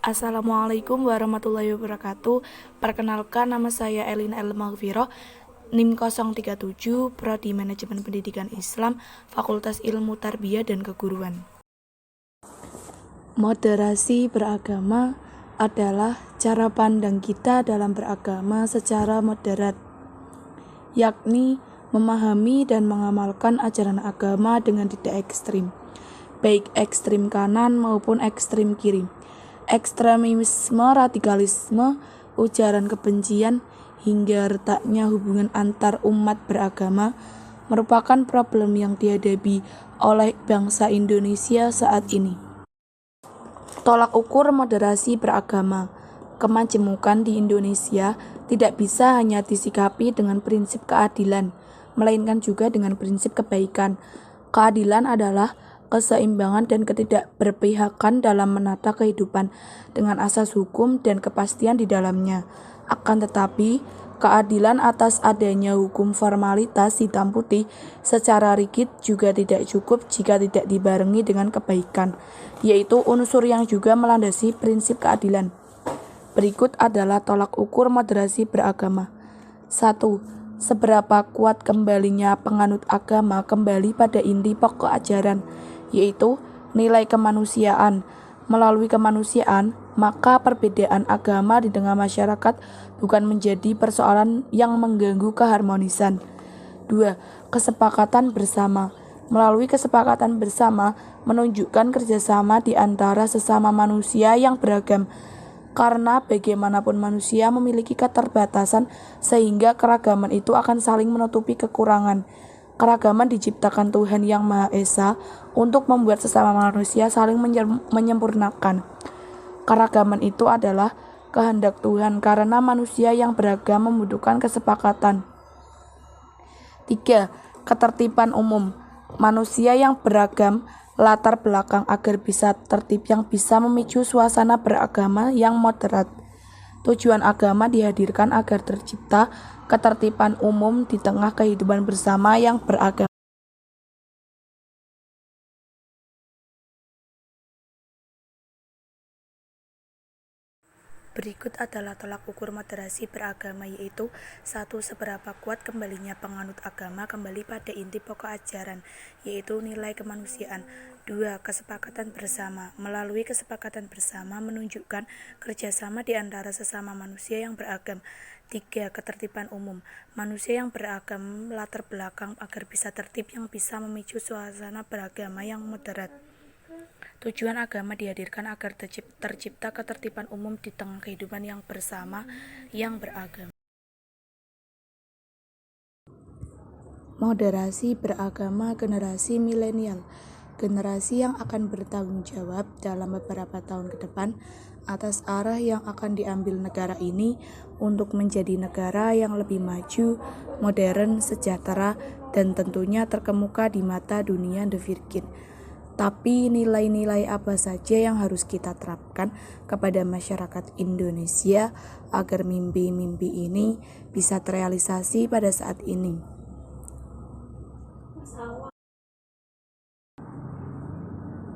Assalamualaikum warahmatullahi wabarakatuh. Perkenalkan, nama saya Elina El Maghfirah, NIM 037, Prodi Manajemen Pendidikan Islam, Fakultas Ilmu Tarbiyah dan Keguruan. Moderasi beragama adalah cara pandang kita dalam beragama secara moderat, yakni memahami dan mengamalkan ajaran agama dengan tidak ekstrim, baik ekstrim kanan maupun ekstrim kiri. Ekstremisme, radikalisme, ujaran kebencian, hingga retaknya hubungan antar umat beragama merupakan problem yang dihadapi oleh bangsa Indonesia saat ini. Tolak ukur moderasi beragama. Kemajemukan di Indonesia tidak bisa hanya disikapi dengan prinsip keadilan, melainkan juga dengan prinsip kebaikan. Keadilan adalah keseimbangan dan ketidakberpihakan dalam menata kehidupan dengan asas hukum dan kepastian di dalamnya. Akan tetapi, keadilan atas adanya hukum formalitas hitam putih secara rigid juga tidak cukup jika tidak dibarengi dengan kebaikan, yaitu unsur yang juga melandasi prinsip keadilan. Berikut adalah tolak ukur moderasi beragama. 1. Seberapa kuat kembalinya penganut agama kembali pada inti pokok ajaran, yaitu nilai kemanusiaan. Melalui kemanusiaan, maka perbedaan agama di tengah masyarakat bukan menjadi persoalan yang mengganggu keharmonisan. 2. Kesepakatan bersama. Melalui kesepakatan bersama menunjukkan kerjasama di antara sesama manusia yang beragam, karena bagaimanapun manusia memiliki keterbatasan sehingga keragaman itu akan saling menutupi kekurangan. Keragaman diciptakan Tuhan Yang Maha Esa untuk membuat sesama manusia saling menyempurnakan. Keragaman itu adalah kehendak Tuhan karena manusia yang beragam membutuhkan kesepakatan. 3. Ketertiban umum. Manusia yang beragam latar belakang agar bisa tertib yang bisa memicu suasana beragama yang moderat. Tujuan agama dihadirkan agar tercipta ketertiban umum di tengah kehidupan bersama yang beragama. Berikut adalah tolak ukur moderasi beragama, yaitu 1. Seberapa kuat kembalinya penganut agama kembali pada inti pokok ajaran, yaitu nilai kemanusiaan. 2. Kesepakatan bersama. Melalui kesepakatan bersama menunjukkan kerjasama di antara sesama manusia yang beragam. 3. Ketertiban umum. Manusia yang beragam latar belakang agar bisa tertib yang bisa memicu suasana beragama yang moderat. Tujuan agama dihadirkan agar tercipta ketertiban umum di tengah kehidupan yang bersama yang beragama. Moderasi beragama generasi milenial. Generasi yang akan bertanggung jawab dalam beberapa tahun ke depan atas arah yang akan diambil negara ini untuk menjadi negara yang lebih maju, modern, sejahtera, dan tentunya terkemuka di mata dunia The Virgin. Tapi nilai-nilai apa saja yang harus kita terapkan kepada masyarakat Indonesia agar mimpi-mimpi ini bisa terrealisasi pada saat ini?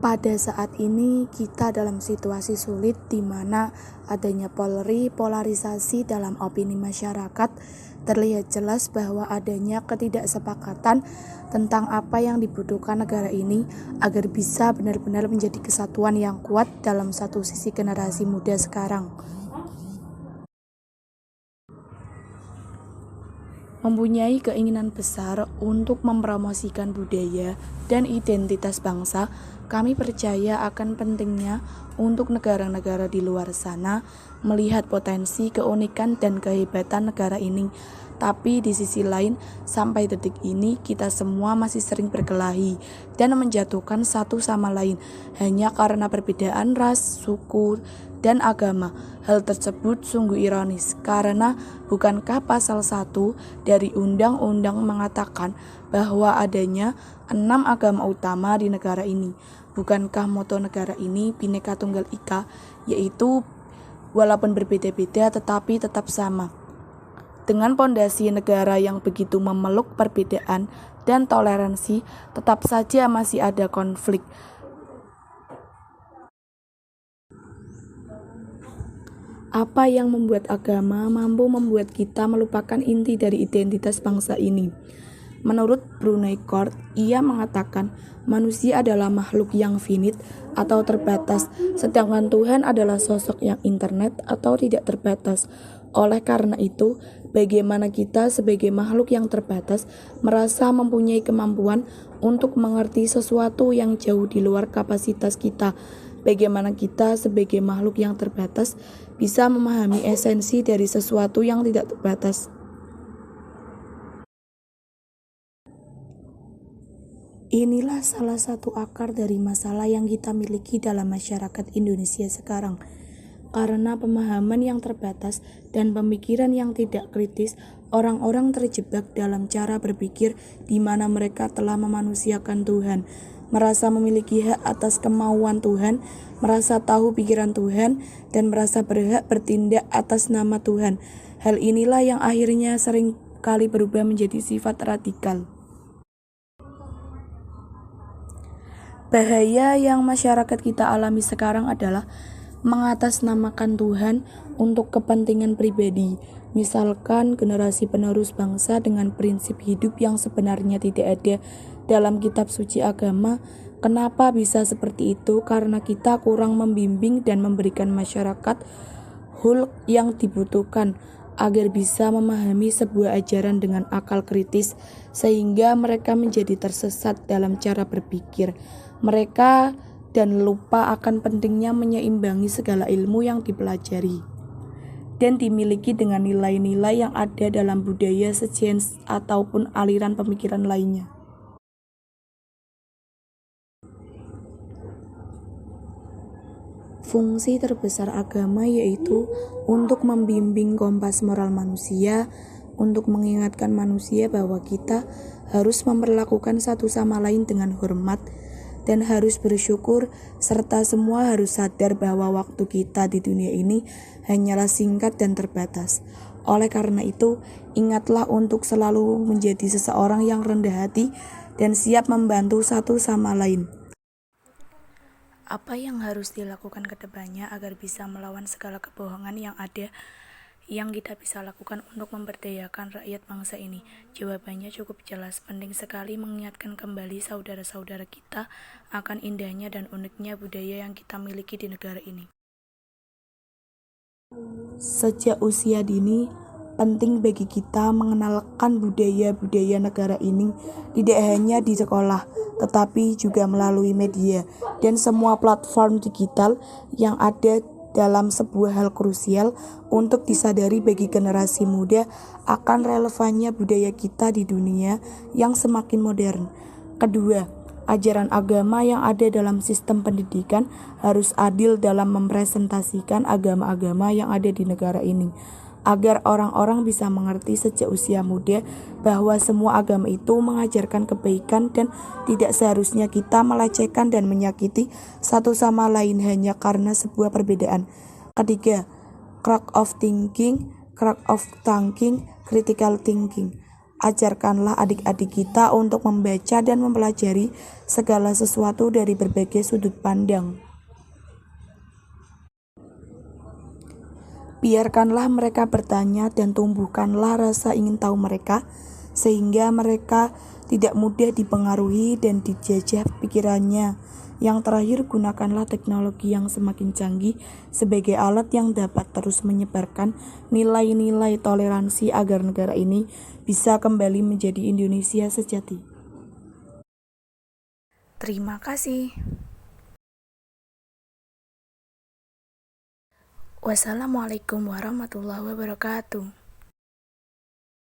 Pada saat ini kita dalam situasi sulit di mana adanya polarisasi dalam opini masyarakat. Terlihat jelas bahwa adanya ketidaksepakatan tentang apa yang dibutuhkan negara ini agar bisa benar-benar menjadi kesatuan yang kuat dalam satu sisi generasi muda sekarang. Mempunyai keinginan besar untuk mempromosikan budaya dan identitas bangsa, kami percaya akan pentingnya untuk negara-negara di luar sana melihat potensi, keunikan, dan kehebatan negara ini. Tapi di sisi lain, sampai detik ini kita semua masih sering berkelahi dan menjatuhkan satu sama lain hanya karena perbedaan ras, suku, dan agama. Hal tersebut sungguh ironis karena bukankah pasal 1 dari undang-undang mengatakan bahwa adanya 6 agama utama di negara ini. Bukankah moto negara ini Bhinneka Tunggal Ika, yaitu walaupun berbeda-beda tetapi tetap sama. Dengan pondasi negara yang begitu memeluk perbedaan dan toleransi, tetap saja masih ada konflik. Apa yang membuat agama mampu membuat kita melupakan inti dari identitas bangsa ini? Menurut Brunei Court, ia mengatakan manusia adalah makhluk yang finite atau terbatas, sedangkan Tuhan adalah sosok yang internet atau tidak terbatas. Oleh karena itu, bagaimana kita sebagai makhluk yang terbatas merasa mempunyai kemampuan untuk mengerti sesuatu yang jauh di luar kapasitas kita? Bagaimana kita sebagai makhluk yang terbatas bisa memahami esensi dari sesuatu yang tidak terbatas? Inilah salah satu akar dari masalah yang kita miliki dalam masyarakat Indonesia sekarang. Karena pemahaman yang terbatas dan pemikiran yang tidak kritis, orang-orang terjebak dalam cara berpikir di mana mereka telah memanusiakan Tuhan, merasa memiliki hak atas kemauan Tuhan, merasa tahu pikiran Tuhan, dan merasa berhak bertindak atas nama Tuhan. Hal inilah yang akhirnya sering kali berubah menjadi sifat radikal. Bahaya yang masyarakat kita alami sekarang adalah mengatasnamakan Tuhan untuk kepentingan pribadi. Misalkan generasi penerus bangsa dengan prinsip hidup yang sebenarnya tidak ada dalam kitab suci agama. Kenapa bisa seperti itu? Karena kita kurang membimbing dan memberikan masyarakat hulk yang dibutuhkan agar bisa memahami sebuah ajaran dengan akal kritis, sehingga mereka menjadi tersesat dalam cara berpikir mereka dan lupa akan pentingnya menyeimbangi segala ilmu yang dipelajari dan dimiliki dengan nilai-nilai yang ada dalam budaya, sejen, ataupun aliran pemikiran lainnya. Fungsi terbesar agama yaitu untuk membimbing kompas moral manusia, untuk mengingatkan manusia bahwa kita harus memperlakukan satu sama lain dengan hormat dan harus bersyukur, serta semua harus sadar bahwa waktu kita di dunia ini hanyalah singkat dan terbatas. Oleh karena itu, ingatlah untuk selalu menjadi seseorang yang rendah hati dan siap membantu satu sama lain. Apa yang harus dilakukan ke depannya agar bisa melawan segala kebohongan yang ada yang kita bisa lakukan untuk memberdayakan rakyat bangsa ini? Jawabannya cukup jelas, penting sekali mengingatkan kembali saudara-saudara kita akan indahnya dan uniknya budaya yang kita miliki di negara ini. Sejak usia dini, penting bagi kita mengenalkan budaya-budaya negara ini tidak hanya di sekolah, tetapi juga melalui media dan semua platform digital yang ada dalam sebuah hal krusial untuk disadari bagi generasi muda akan relevannya budaya kita di dunia yang semakin modern. Kedua, ajaran agama yang ada dalam sistem pendidikan harus adil dalam mempresentasikan agama-agama yang ada di negara ini, agar orang-orang bisa mengerti sejak usia muda bahwa semua agama itu mengajarkan kebaikan dan tidak seharusnya kita melecehkan dan menyakiti satu sama lain hanya karena sebuah perbedaan. Ketiga, crack of thinking, critical thinking. Ajarkanlah adik-adik kita untuk membaca dan mempelajari segala sesuatu dari berbagai sudut pandang. Biarkanlah mereka bertanya dan tumbuhkanlah rasa ingin tahu mereka, sehingga mereka tidak mudah dipengaruhi dan dijajah pikirannya. Yang terakhir, gunakanlah teknologi yang semakin canggih sebagai alat yang dapat terus menyebarkan nilai-nilai toleransi agar negara ini bisa kembali menjadi Indonesia sejati. Terima kasih. Wassalamualaikum warahmatullahi wabarakatuh.